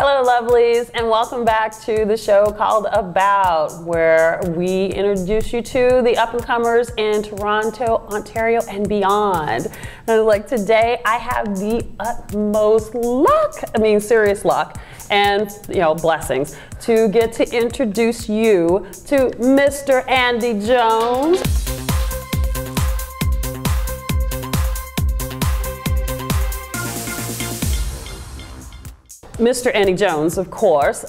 Hello lovelies, and welcome back to the show called About, where we introduce you to the up-and-comers in Toronto, Ontario, and beyond. And like today, I have the utmost luck, serious luck, and blessings, to get to introduce you to Mr. Andy Jones. Mr. Andy Jones, of course.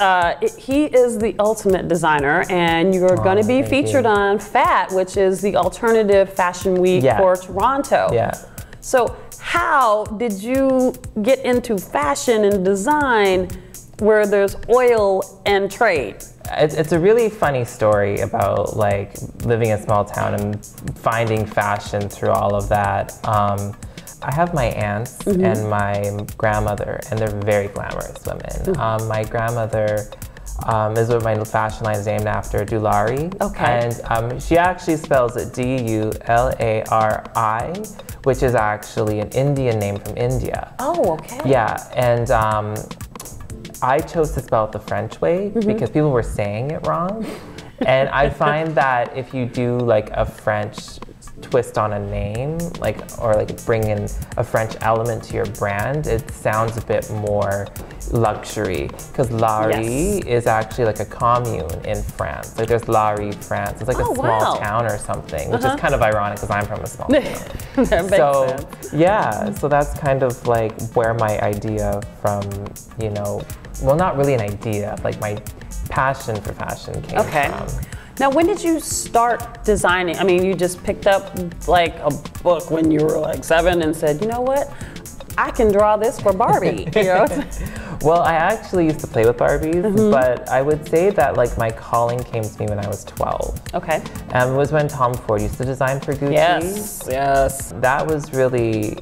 He is the ultimate designer, and you're going to be featured on FAT, which is the alternative fashion week for Toronto. Yeah. So how did you get into fashion and design where there's oil and trade? It's a really funny story about like living in a small town and finding fashion through all of that. I have my aunts and my grandmother, and they're very glamorous women. My grandmother is what my fashion line is named after, Larée. Okay. And she actually spells it D-U-L-A-R-I, which is actually an Indian name from India. Oh, okay. Yeah, and I chose to spell it the French way because people were saying it wrong. And I find that if you do like a French twist on a name, or bring in a French element to your brand, it sounds a bit more luxury. Because Larée is actually like a commune in France. Like there's Larée, France. It's like a small town or something, which is kind of ironic because I'm from a small town. That makes sense. Yeah, so that's kind of like where my idea from, well, not really an idea, like my passion for fashion came from. Now, when did you start designing? I mean, you just picked up like a book when you were like 7 and said, you know what? I can draw this for Barbie. Well, I actually used to play with Barbies, but I would say that like my calling came to me when I was 12. Okay. It was when Tom Ford used to design for Gucci. Yes, yes. That was really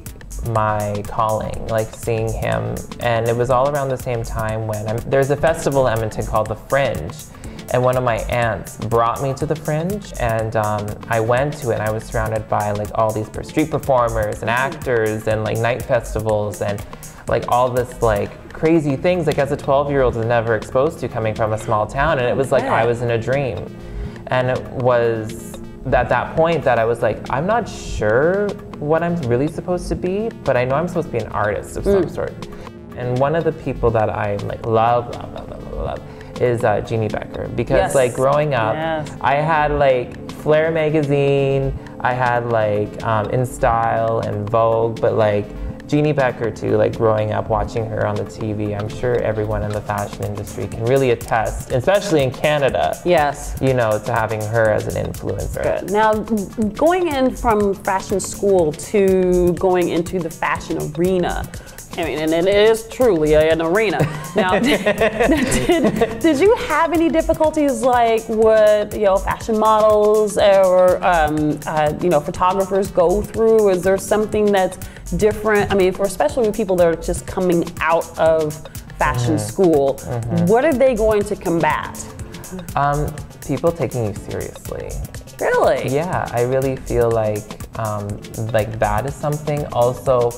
my calling, like seeing him. And it was all around the same time when there's a festival in Edmonton called The Fringe. And one of my aunts brought me to the Fringe, and I went to it, and I was surrounded by like all these street performers and actors and like night festivals and like all this like crazy things like as a 12-year-old was never exposed to coming from a small town, and it was like I was in a dream. And it was at that point that I was like, I'm not sure what I'm really supposed to be, but I know I'm supposed to be an artist of some sort. And one of the people that I like love is Jeannie Becker, because like growing up, I had like Flair magazine, I had like In Style and Vogue, but like Jeannie Becker too, like growing up watching her on the TV, I'm sure everyone in the fashion industry can really attest, especially in Canada, to having her as an influencer. Good. Now, going in from fashion school to going into the fashion arena, and it is truly an arena. Now, did you have any difficulties like what fashion models or photographers go through? Is there something that's different? I mean, especially with people that are just coming out of fashion school, what are they going to combat? People taking you seriously. Really? Yeah, I really feel like that is something. Also,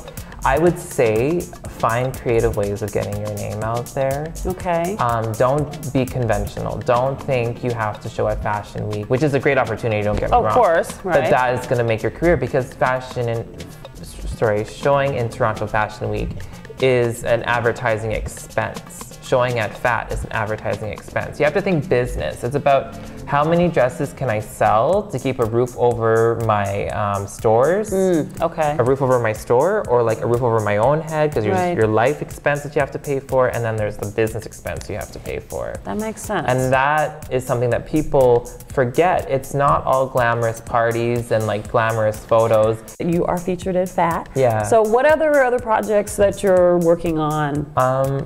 I would say find creative ways of getting your name out there. Okay. Don't be conventional. Don't think you have to show at Fashion Week, which is a great opportunity, don't get me wrong. Of course, right. But that is going to make your career, because showing in Toronto Fashion Week is an advertising expense. Showing at FAT is an advertising expense. You have to think business. It's about how many dresses can I sell to keep a roof over my stores? Okay. A roof over my store, or like a roof over my own head, because there's your life expense that you have to pay for, and then there's the business expense you have to pay for. That makes sense. And that is something that people forget. It's not all glamorous parties and like glamorous photos. You are featured at FAT. Yeah. So what other projects that you're working on?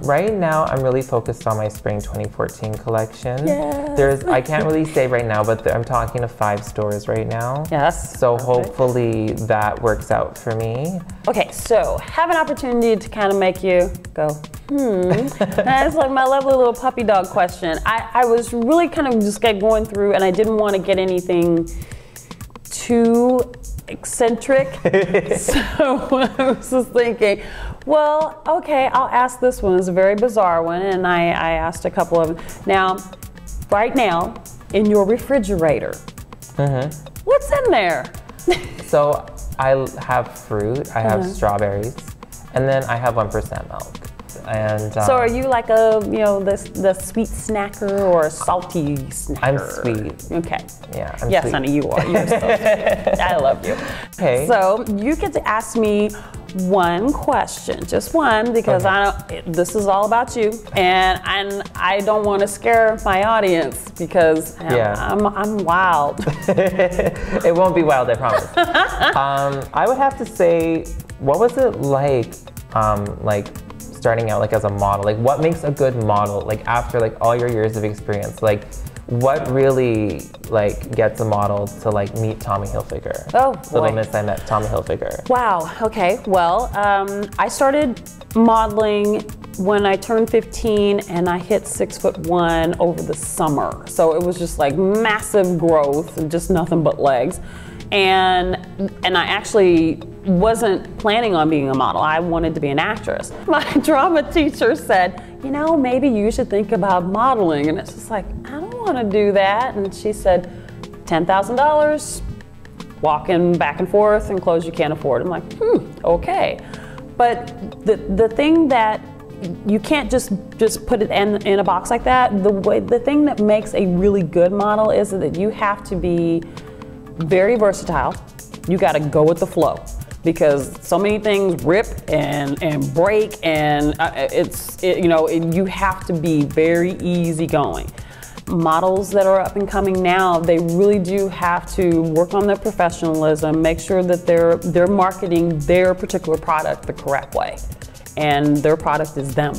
Right now, I'm really focused on my spring 2014 collection. Yes. I can't really say right now, but I'm talking to 5 stores right now. Yes. So hopefully that works out for me. Okay, so have an opportunity to kind of make you go, That's like my lovely little puppy dog question. I was really kind of just going through, and I didn't want to get anything too eccentric. So I was just thinking, well, okay, I'll ask this one. It's a very bizarre one, and I asked a couple of them. Now, right now, in your refrigerator, what's in there? So I have fruit, I have strawberries, and then I have 1% milk. And so are you like a, the sweet snacker or a salty snacker? I'm sweet. Okay. Yeah, I'm yes, sweet. honey, you are. You're so sweet. I love you. Okay. So you get to ask me one question, just one, because this is all about you, and I don't want to scare my audience because I'm wild. It won't be wild, I promise. I would have to say, what was it like starting out like as a model? Like, what makes a good model? Like, after like all your years of experience, like what really like gets a model to like meet Tommy Hilfiger? Oh, Little Miss I Met Tommy Hilfiger. Wow. Okay. Well, I started modeling when I turned 15, and I hit 6'1" over the summer. So it was just like massive growth, and just nothing but legs. And I actually wasn't planning on being a model. I wanted to be an actress. My drama teacher said, maybe you should think about modeling. And it's just like, I don't want to do that. And she said, $10,000, walking back and forth in clothes you can't afford. I'm like, okay. But the thing that you can't just put it in a box like that. The thing that makes a really good model is that you have to be very versatile. You got to go with the flow, because so many things rip and break, and you have to be very easygoing. Models that are up and coming now, they really do have to work on their professionalism, make sure that they're marketing their particular product the correct way, and their product is them.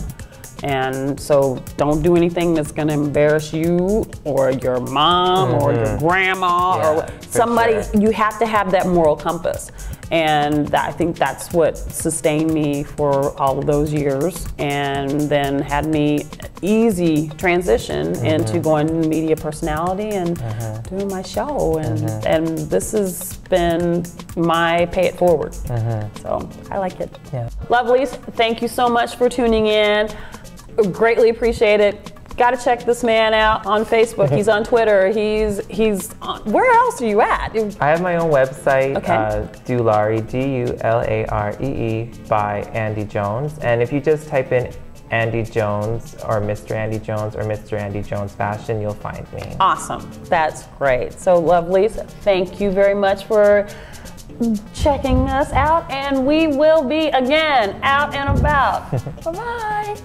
And so don't do anything that's going to embarrass you or your mom or your grandma or somebody. Sure. You have to have that moral compass. And I think that's what sustained me for all of those years, and then had me easy transition into going to media personality and doing my show. And this has been my pay it forward. So I like it. Yeah. Lovelies, thank you so much for tuning in. Greatly appreciate it. Got to check this man out on Facebook. He's on Twitter. He's on, where else are you at? I have my own website, Dularee, Dularee by Andy Jones. And if you just type in Andy Jones or Mr. Andy Jones or Mr. Andy Jones Fashion, you'll find me. Awesome. That's great. So lovelies, thank you very much for checking us out, and we will be again out and about. Bye-bye.